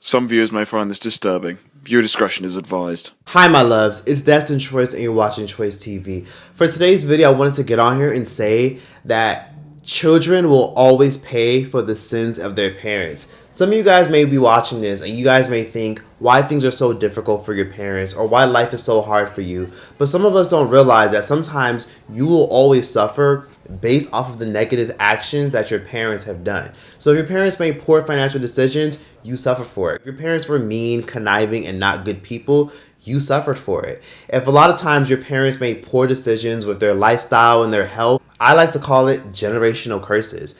Some viewers may find this disturbing. Viewer discretion is advised. Hi my loves, it's Destin Choice and you're watching Choice TV. For today's video, I wanted to get on here and say that children will always pay for the sins of their parents. Some of you guys may be watching this and you guys may think why things are so difficult for your parents or why life is so hard for you. But some of us don't realize that sometimes you will always suffer based off of the negative actions that your parents have done. So if your parents made poor financial decisions, you suffer for it. If your parents were mean, conniving, and not good people, you suffered for it. If a lot of times your parents made poor decisions with their lifestyle and their health, I like to call it generational curses.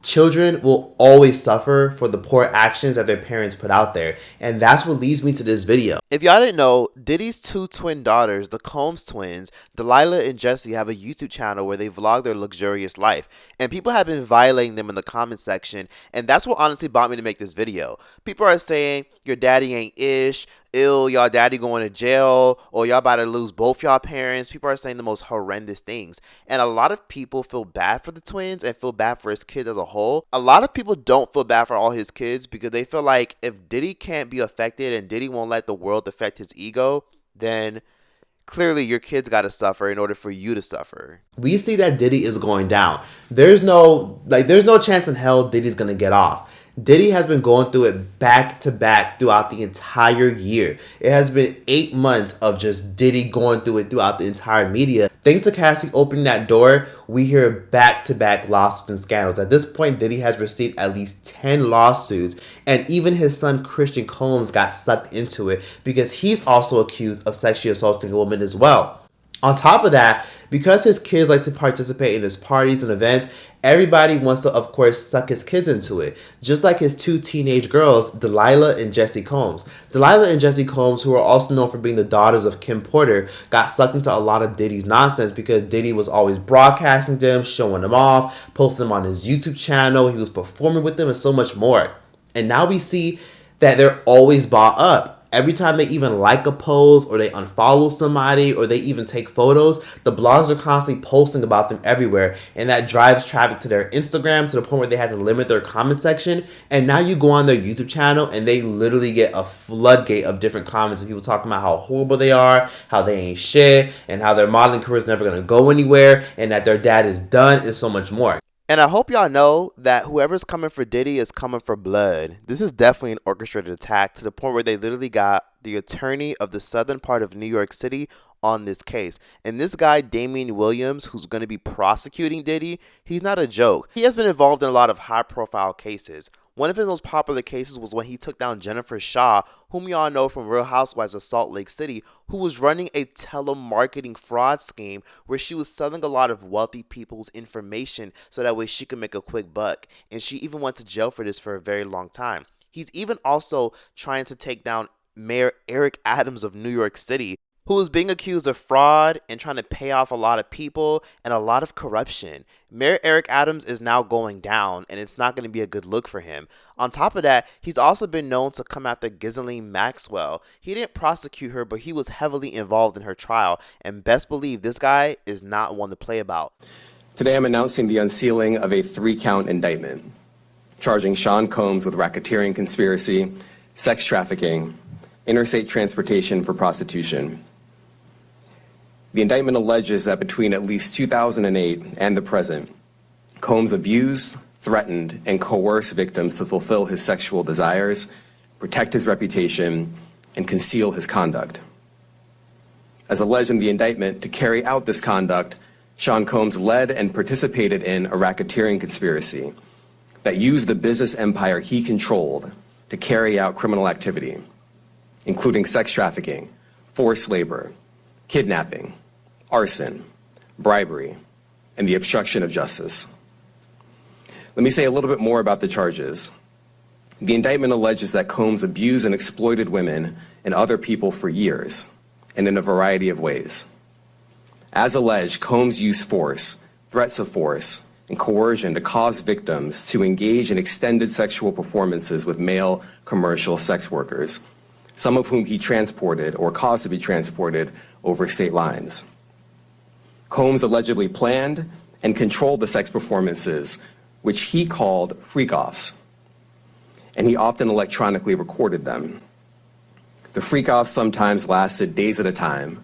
Children will always suffer for the poor actions that their parents put out there. And that's what leads me to this video. If y'all didn't know, Diddy's two twin daughters, the Combs twins, Dlr and Jessie, have a YouTube channel where they vlog their luxurious life. And people have been violating them in the comment section. And that's what honestly brought me to make this video. People are saying, your daddy ain't ish, ill, y'all daddy going to jail, or y'all about to lose both y'all parents. People are saying the most horrendous things. And a lot of people feel bad for the twins and feel bad for his kids as a whole. A lot of people don't feel bad for all his kids because they feel like if Diddy can't be affected and Diddy won't let the world affect his ego, then clearly your kids got to suffer in order for you to suffer. We see that Diddy is going down. There's no chance in hell Diddy's going to get off. Diddy has been going through it back to back throughout the entire year. It has been 8 months of just Diddy going through it throughout the entire media. Thanks to Cassie opening that door, we hear back to back lawsuits and scandals. At this point, Diddy has received at least 10 lawsuits, and even his son Christian Combs got sucked into it because he's also accused of sexually assaulting a woman as well. On top of that, because his kids like to participate in his parties and events, everybody wants to, of course, suck his kids into it. Just like his two teenage girls, Dlr and Jessie Combs. Dlr and Jessie Combs, who are also known for being the daughters of Kim Porter, got sucked into a lot of Diddy's nonsense because Diddy was always broadcasting them, showing them off, posting them on his YouTube channel. He was performing with them and so much more. And now we see that they're always bought up. Every time they even like a post or they unfollow somebody or they even take photos, the blogs are constantly posting about them everywhere, and that drives traffic to their Instagram to the point where they had to limit their comment section. And now you go on their YouTube channel and they literally get a floodgate of different comments of people talking about how horrible they are, how they ain't shit, and how their modeling career is never going to go anywhere, and that their dad is done, and so much more. And I hope y'all know that whoever's coming for Diddy is coming for blood. This is definitely an orchestrated attack to the point where they literally got the attorney of the southern part of New York City on this case. And this guy, Damian Williams, who's going to be prosecuting Diddy, he's not a joke. He has been involved in a lot of high-profile cases. One of his most popular cases was when he took down Jennifer Shaw, whom y'all know from Real Housewives of Salt Lake City, who was running a telemarketing fraud scheme where she was selling a lot of wealthy people's information so that way she could make a quick buck. And she even went to jail for this for a very long time. He's even also trying to take down Mayor Eric Adams of New York City, who is being accused of fraud and trying to pay off a lot of people and a lot of corruption. Mayor Eric Adams is now going down, and it's not going to be a good look for him. On top of that, he's also been known to come after Ghislaine Maxwell. He didn't prosecute her, but he was heavily involved in her trial, and best believe this guy is not one to play about. Today I'm announcing the unsealing of a 3-count indictment, charging Sean Combs with racketeering conspiracy, sex trafficking, interstate transportation for prostitution. The indictment alleges that between at least 2008 and the present, Combs abused, threatened, and coerced victims to fulfill his sexual desires, protect his reputation, and conceal his conduct. As alleged in the indictment, to carry out this conduct, Sean Combs led and participated in a racketeering conspiracy that used the business empire he controlled to carry out criminal activity, including sex trafficking, forced labor, kidnapping, arson, bribery, and the obstruction of justice. Let me say a little bit more about the charges. The indictment alleges that Combs abused and exploited women and other people for years, and in a variety of ways. As alleged, Combs used force, threats of force, and coercion to cause victims to engage in extended sexual performances with male commercial sex workers, some of whom he transported or caused to be transported over state lines. Combs allegedly planned and controlled the sex performances, which he called freak-offs. and he often electronically recorded them. The freak-offs sometimes lasted days at a time,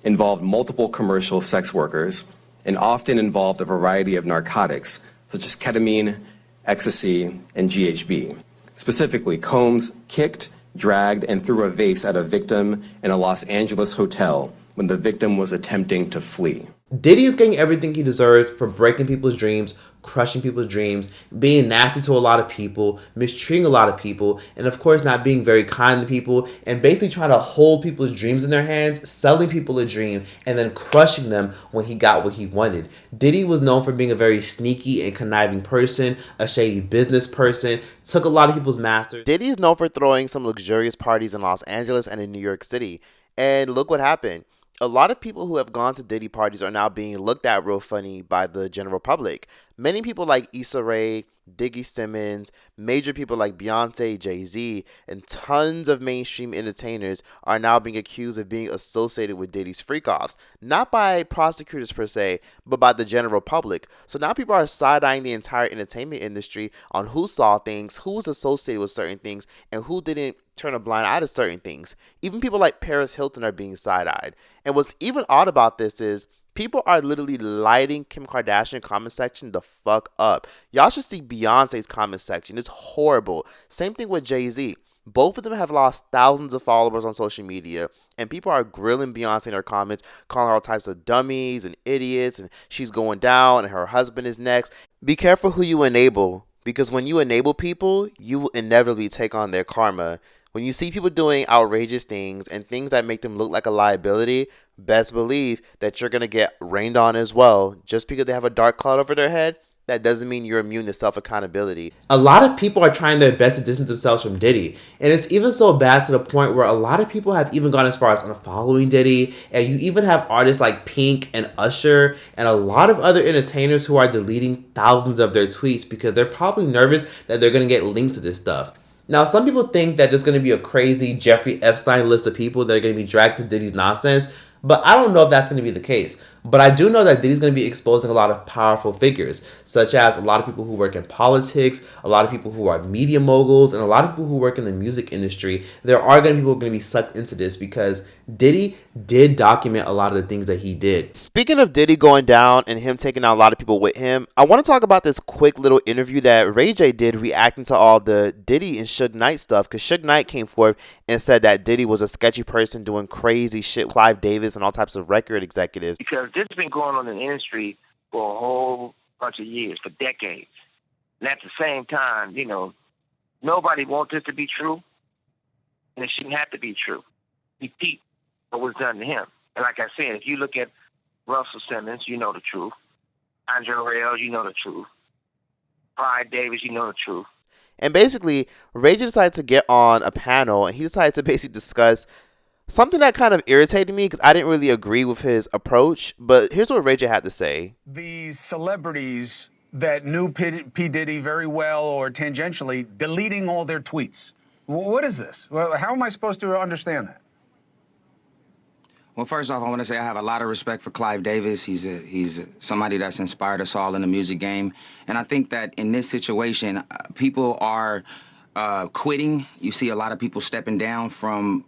involved multiple commercial sex workers, and often involved a variety of narcotics, such as ketamine, ecstasy, and GHB. Specifically, Combs kicked, dragged, and threw a vase at a victim in a Los Angeles hotel when the victim was attempting to flee. Diddy is getting everything he deserves for breaking people's dreams, crushing people's dreams, being nasty to a lot of people, mistreating a lot of people, and of course not being very kind to people, and basically trying to hold people's dreams in their hands, selling people a dream, and then crushing them when he got what he wanted. Diddy was known for being a very sneaky and conniving person, a shady business person, took a lot of people's masters. Diddy is known for throwing some luxurious parties in Los Angeles and in New York City. And look what happened. A lot of people who have gone to Diddy parties are now being looked at real funny by the general public. Many people like Issa Rae, Diggy Simmons, major people like Beyonce, Jay-Z, and tons of mainstream entertainers are now being accused of being associated with Diddy's freak-offs. Not by prosecutors per se, but by the general public. So now people are side-eyeing the entire entertainment industry on who saw things, who was associated with certain things, and who didn't turn a blind eye to certain things. Even people like Paris Hilton are being side-eyed. And what's even odd about this is people are literally lighting Kim Kardashian comment section the fuck up. Y'all should see Beyonce's comment section. It's horrible. Same thing with Jay-Z. Both of them have lost thousands of followers on social media, and people are grilling Beyonce in her comments, calling her all types of dummies and idiots, and she's going down, and her husband is next. Be careful who you enable, because when you enable people, you will inevitably take on their karma. When you see people doing outrageous things and things that make them look like a liability, best believe that you're going to get rained on as well. Just because they have a dark cloud over their head, that doesn't mean you're immune to self-accountability. A lot of people are trying their best to distance themselves from Diddy. And it's even so bad to the point where a lot of people have even gone as far as unfollowing Diddy. And you even have artists like Pink and Usher and a lot of other entertainers who are deleting thousands of their tweets because they're probably nervous that they're going to get linked to this stuff. Now, some people think that there's going to be a crazy Jeffrey Epstein list of people that are going to be dragged to Diddy's nonsense, but I don't know if that's going to be the case. But I do know that Diddy's going to be exposing a lot of powerful figures, such as a lot of people who work in politics, a lot of people who are media moguls, and a lot of people who work in the music industry. There are going to be people going to be sucked into this because Diddy did document a lot of the things that he did. Speaking of Diddy going down and him taking out a lot of people with him, I want to talk about this quick little interview that Ray J did reacting to all the Diddy and Suge Knight stuff, because Suge Knight came forth and said that Diddy was a sketchy person doing crazy shit with Clive Davis and all types of record executives. Because this has been going on in the industry for a whole bunch of years, for decades. And at the same time, you know, nobody wants this to be true, and it shouldn't have to be true. Repeat what was done to him. And like I said, if you look at Russell Simmons, you know the truth. Andre Rail, you know the truth. Clive Davis, you know the truth. And basically, Ray J decided to get on a panel, and he decided to basically discuss something that kind of irritated me because I didn't really agree with his approach. But here's what Ray J had to say. These celebrities that knew P. Diddy very well or tangentially deleting all their tweets. What is this? Well, how am I supposed to understand that? Well, first off, I want to say I have a lot of respect for Clive Davis. He's somebody that's inspired us all in the music game. And I think that in this situation, people are quitting. You see a lot of people stepping down from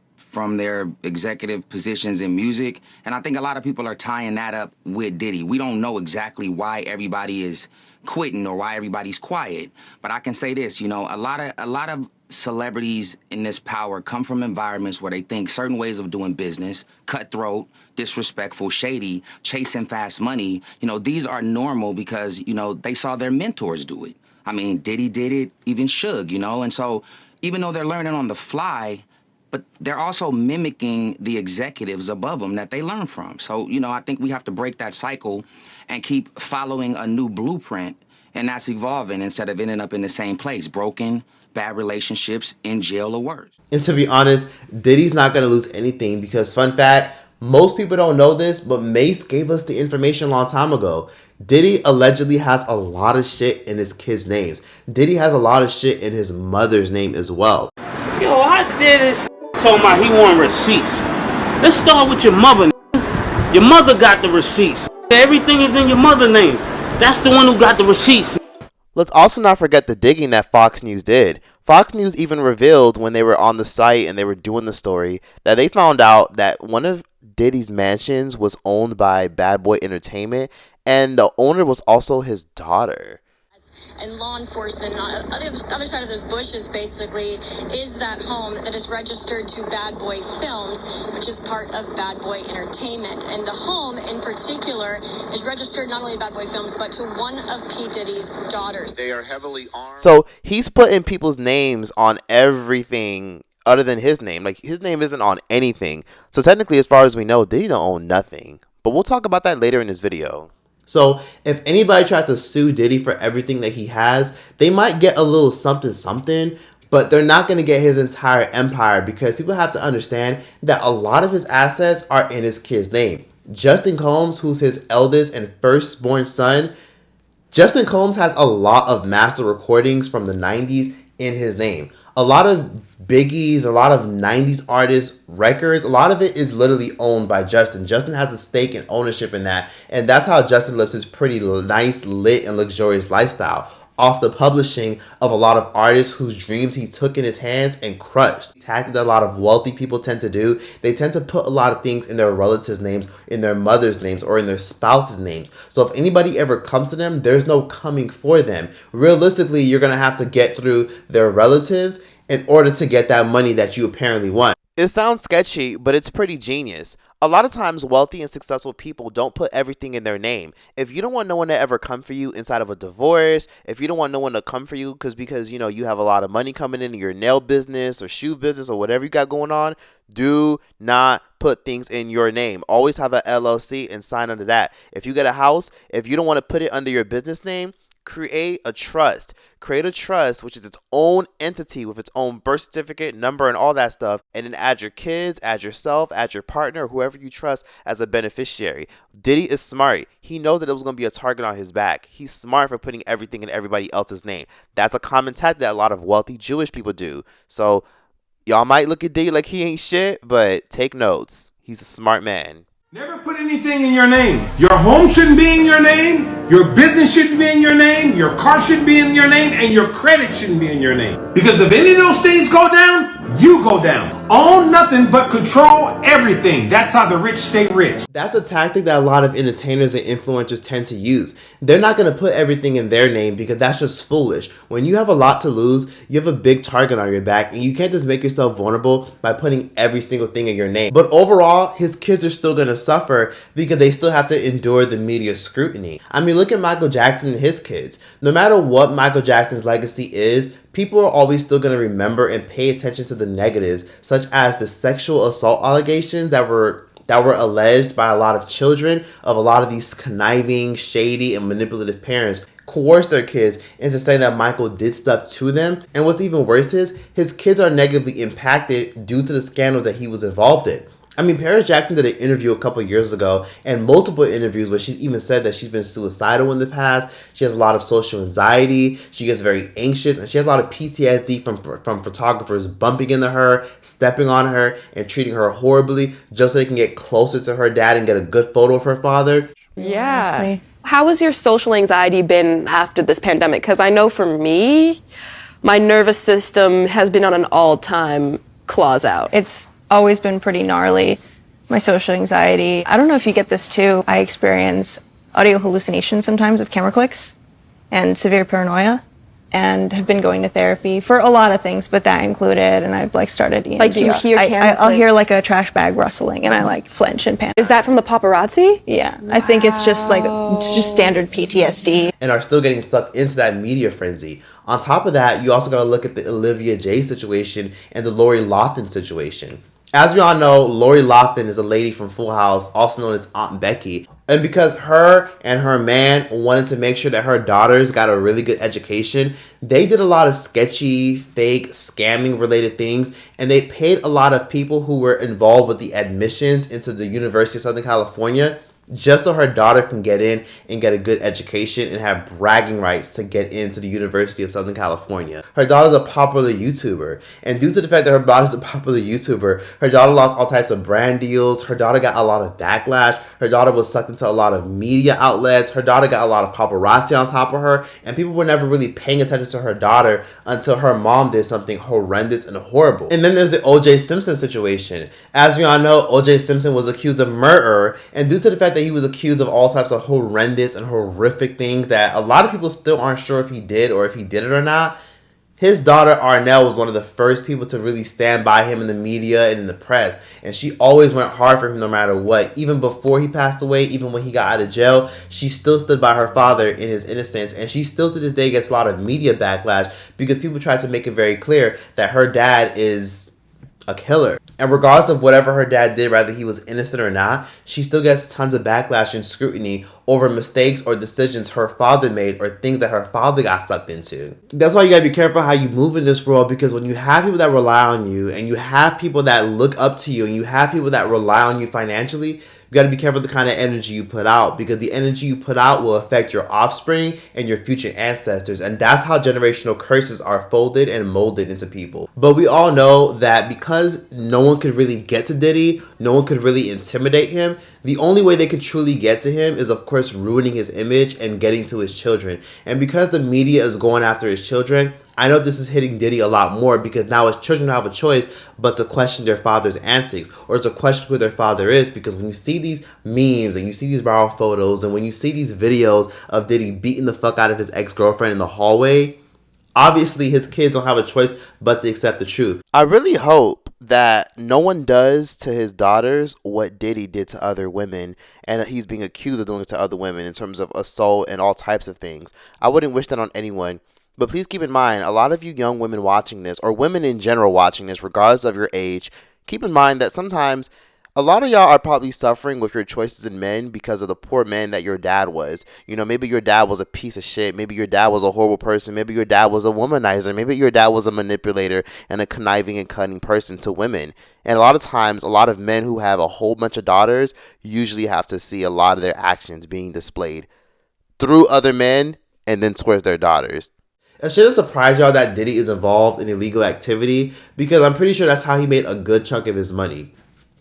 their executive positions in music. And I think a lot of people are tying that up with Diddy. We don't know exactly why everybody is quitting or why everybody's quiet. But I can say this, you know, a lot of celebrities in this power come from environments where they think certain ways of doing business, cutthroat, disrespectful, shady, chasing fast money, you know, these are normal because, you know, they saw their mentors do it. I mean, Diddy did it, even Suge, you know, and so even though they're learning on the fly, but they're also mimicking the executives above them that they learn from. So, you know, I think we have to break that cycle and keep following a new blueprint, and that's evolving instead of ending up in the same place, broken, bad relationships, in jail, or worse. And to be honest, Diddy's not going to lose anything because, fun fact, most people don't know this, but Mace gave us the information a long time ago. Diddy allegedly has a lot of shit in his kids' names. Diddy has a lot of shit in his mother's name as well. Yo, I did this. Told my he want receipts. Let's start with your mother. Your mother got the receipts. Everything is in your mother's name. That's the one who got the receipts. Let's also not forget the digging that Fox News did. Fox News even revealed when they were on the site and they were doing the story that they found out that one of Diddy's mansions was owned by Bad Boy Entertainment, and the owner was also his daughter. And law enforcement on the other side of those bushes basically is that home that is registered to Bad Boy Films, which is part of Bad Boy Entertainment. And the home in particular is registered not only to Bad Boy Films, but to one of P. Diddy's daughters. They are heavily armed. So he's putting people's names on everything other than his name. Like, his name isn't on anything. So technically, as far as we know, Diddy don't own nothing. But we'll talk about that later in this video. So if anybody tries to sue Diddy for everything that he has, they might get a little something something, but they're not going to get his entire empire, because people have to understand that a lot of his assets are in his kid's name. Justin Combs, who's his eldest and firstborn son, Justin Combs has a lot of master recordings from the 90s in his name. A lot of Biggie's, a lot of 90s artists' records, a lot of it is literally owned by Justin. Justin has a stake and ownership in that. And that's how Justin lives his pretty nice, lit, and luxurious lifestyle, off the publishing of a lot of artists whose dreams he took in his hands and crushed. Tactic that a lot of wealthy people tend to do. They tend to put a lot of things in their relatives' names, in their mother's names, or in their spouse's names. So if anybody ever comes to them, there's no coming for them. Realistically, you're going to have to get through their relatives in order to get that money that you apparently want. It sounds sketchy, but it's pretty genius. A lot of times, wealthy and successful people don't put everything in their name. If you don't want no one to ever come for you inside of a divorce, if you don't want no one to come for you because you know you have a lot of money coming into your nail business or shoe business or whatever you got going on, do not put things in your name. Always have an LLC and sign under that. If you get a house, if you don't want to put it under your business name, create a trust. Create a trust, which is its own entity with its own birth certificate, number, and all that stuff. And then add your kids, add yourself, add your partner, whoever you trust as a beneficiary. Diddy is smart. He knows that it was going to be a target on his back. He's smart for putting everything in everybody else's name. That's a common tactic that a lot of wealthy Jewish people do. So y'all might look at Diddy like he ain't shit, but take notes. He's a smart man. Never put anything in your name. Your home shouldn't be in your name. Your business shouldn't be in your name. Your car shouldn't be in your name. And your credit shouldn't be in your name. Because if any of those things go down, you go down. Own nothing but control everything. That's how the rich stay rich. That's a tactic that a lot of entertainers and influencers tend to use. They're not going to put everything in their name because that's just foolish. When you have a lot to lose, you have a big target on your back, and you can't just make yourself vulnerable by putting every single thing in your name. But overall, his kids are still going to suffer because they still have to endure the media scrutiny. I mean, look at Michael Jackson and his kids. No matter what Michael Jackson's legacy is, people are always still going to remember and pay attention to the negatives, such as the sexual assault allegations that were alleged by a lot of children of a lot of these conniving, shady, and manipulative parents coerce their kids into saying that Michael did stuff to them. And what's even worse is his kids are negatively impacted due to the scandals that he was involved in. I mean, Paris Jackson did an interview a couple years ago, and multiple interviews where she's even said that she's been suicidal in the past. She has a lot of social anxiety. She gets very anxious, and she has a lot of PTSD from photographers bumping into her, stepping on her, and treating her horribly just so they can get closer to her dad and get a good photo of her father. Yeah. How has your social anxiety been after this pandemic? Because I know for me, my nervous system has been on an all-time claws out. It's always been pretty gnarly. My social anxiety. I don't know if you get this too. I experience audio hallucinations sometimes of camera clicks and severe paranoia, and have been going to therapy for a lot of things, but that included, and I've started EMDR. Like you hear camera I'll hear like a trash bag rustling and I flinch and panic. Is that from the paparazzi? Yeah. Wow. I think it's just standard PTSD. And are still getting sucked into that media frenzy. On top of that, you also got to look at the Olivia Jade situation and the Lori Loughlin situation. As we all know, Lori Loughlin is a lady from Full House, also known as Aunt Becky. And because her and her man wanted to make sure that her daughters got a really good education, they did a lot of sketchy, fake, scamming related things. And they paid a lot of people who were involved with the admissions into the University of Southern California. just so her daughter can get in and get a good education and have bragging rights to get into the University of Southern California. Her daughter's a popular YouTuber, and due to the fact that her daughter's a popular YouTuber, her daughter lost all types of brand deals. Her daughter got a lot of backlash. Her daughter was sucked into a lot of media outlets. Her daughter got a lot of paparazzi on top of her, and people were never really paying attention to her daughter until her mom did something horrendous and horrible. And then there's the O.J. Simpson situation. As we all know, O.J. Simpson was accused of murder, and due to the fact that he was accused of all types of horrendous and horrific things that a lot of people still aren't sure if he did or if he did it or not, his daughter Arnell was one of the first people to really stand by him in the media and in the press, and she always went hard for him no matter what. Even before he passed away, even when he got out of jail, she still stood by her father in his innocence, and she still to this day gets a lot of media backlash because people try to make it very clear that her dad is a killer. And regardless of whatever her dad did, whether he was innocent or not, she still gets tons of backlash and scrutiny over mistakes or decisions her father made or things that her father got sucked into. That's why you gotta be careful how you move in this world, because when you have people that rely on you and you have people that look up to you and you have people that rely on you financially, you got to be careful the kind of energy you put out, because the energy you put out will affect your offspring and your future ancestors. And that's how generational curses are folded and molded into people. But we all know that because no one could really get to Diddy, no one could really intimidate him, the only way they could truly get to him is, of course, ruining his image and getting to his children. And because the media is going after his children, I know this is hitting Diddy a lot more, because now his children have a choice but to question their father's antics or to question who their father is. Because when you see these memes and you see these viral photos and when you see these videos of Diddy beating the fuck out of his ex-girlfriend in the hallway, obviously his kids don't have a choice but to accept the truth. I really hope that no one does to his daughters what Diddy did to other women, and he's being accused of doing it to other women in terms of assault and all types of things. I wouldn't wish that on anyone. But please keep in mind, a lot of you young women watching this, or women in general watching this, regardless of your age, keep in mind that sometimes a lot of y'all are probably suffering with your choices in men because of the poor man that your dad was. You know, maybe your dad was a piece of shit. Maybe your dad was a horrible person. Maybe your dad was a womanizer. Maybe your dad was a manipulator and a conniving and cunning person to women. And a lot of times, a lot of men who have a whole bunch of daughters usually have to see a lot of their actions being displayed through other men and then towards their daughters. It shouldn't surprise y'all that Diddy is involved in illegal activity, because I'm pretty sure that's how he made a good chunk of his money.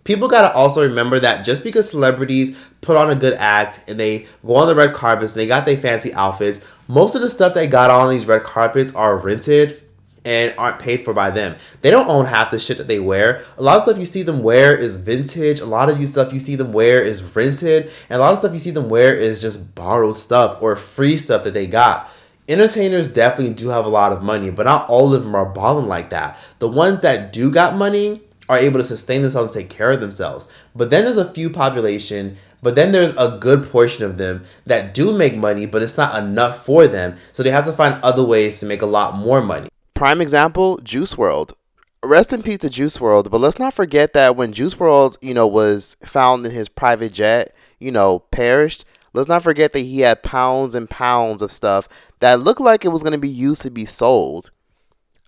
People gotta also remember that just because celebrities put on a good act and they go on the red carpets and they got their fancy outfits, most of the stuff they got on these red carpets are rented and aren't paid for by them. They don't own half the shit that they wear. A lot of stuff you see them wear is vintage. A lot of stuff you see them wear is rented. And a lot of stuff you see them wear is just borrowed stuff or free stuff that they got. Entertainers definitely do have a lot of money, but not all of them are balling like that. The ones that do got money are able to sustain themselves and take care of themselves. But then there's a few population, but then there's a good portion of them that do make money, but it's not enough for them. So they have to find other ways to make a lot more money. Prime example, Juice WRLD. Rest in peace to Juice WRLD, but let's not forget that when Juice WRLD, was found in his private jet, perished, let's not forget that he had pounds and pounds of stuff that looked like it was going to be used to be sold,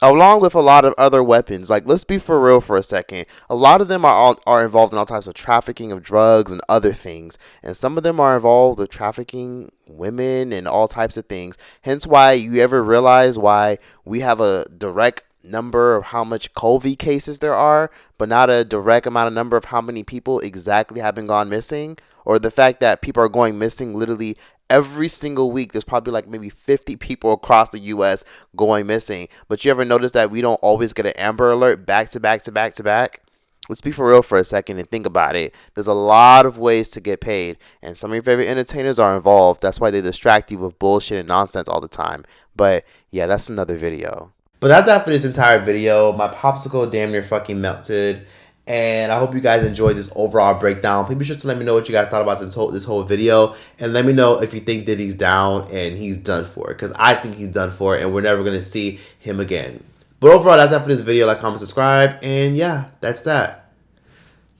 along with a lot of other weapons. Like, let's be for real for a second. A lot of them are involved in all types of trafficking of drugs and other things. And some of them are involved with trafficking women and all types of things. Hence why you ever realize why we have a direct number of how much COVID cases there are, but not a direct amount of number of how many people exactly have been gone missing. Or the fact that people are going missing literally every single week. There's probably like maybe 50 people across the U.S. going missing. But you ever notice that we don't always get an Amber Alert back to back to back to back? Let's be for real for a second and think about it. There's a lot of ways to get paid, and some of your favorite entertainers are involved. That's why they distract you with bullshit and nonsense all the time. But yeah, that's another video. But that's that for this entire video. My popsicle damn near fucking melted. And I hope you guys enjoyed this overall breakdown. Please be sure to let me know what you guys thought about this whole video. And let me know if you think Diddy's down and he's done for. Because I think he's done for and we're never going to see him again. But overall, that's that for this video. Like, comment, subscribe. And yeah, that's that.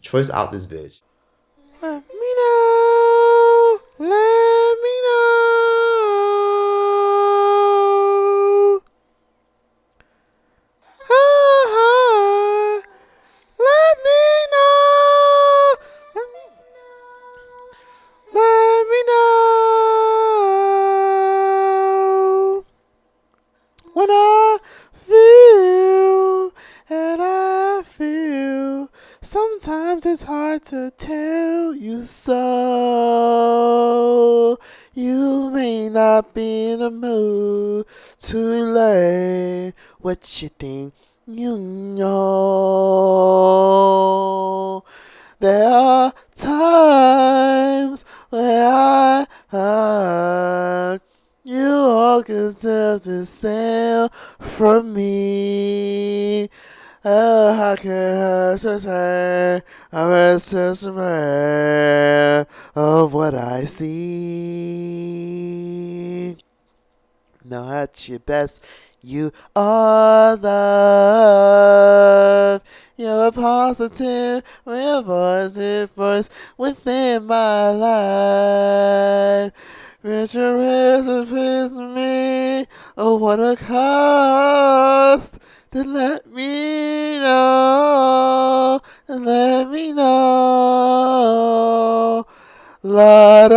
Choice out this bitch. Let me know. Let me know. Let Sometimes it's hard to tell you so. You may not be in the mood to learn what you think you know. There are times when I heard you all deserve to sail from me. Oh, how can I turn a restless aware of what I see? Now at your best, you are love. You're a positive, real voice within my life. Richard, please me. Oh, what a cost. Then let me know. Let me know. Lord,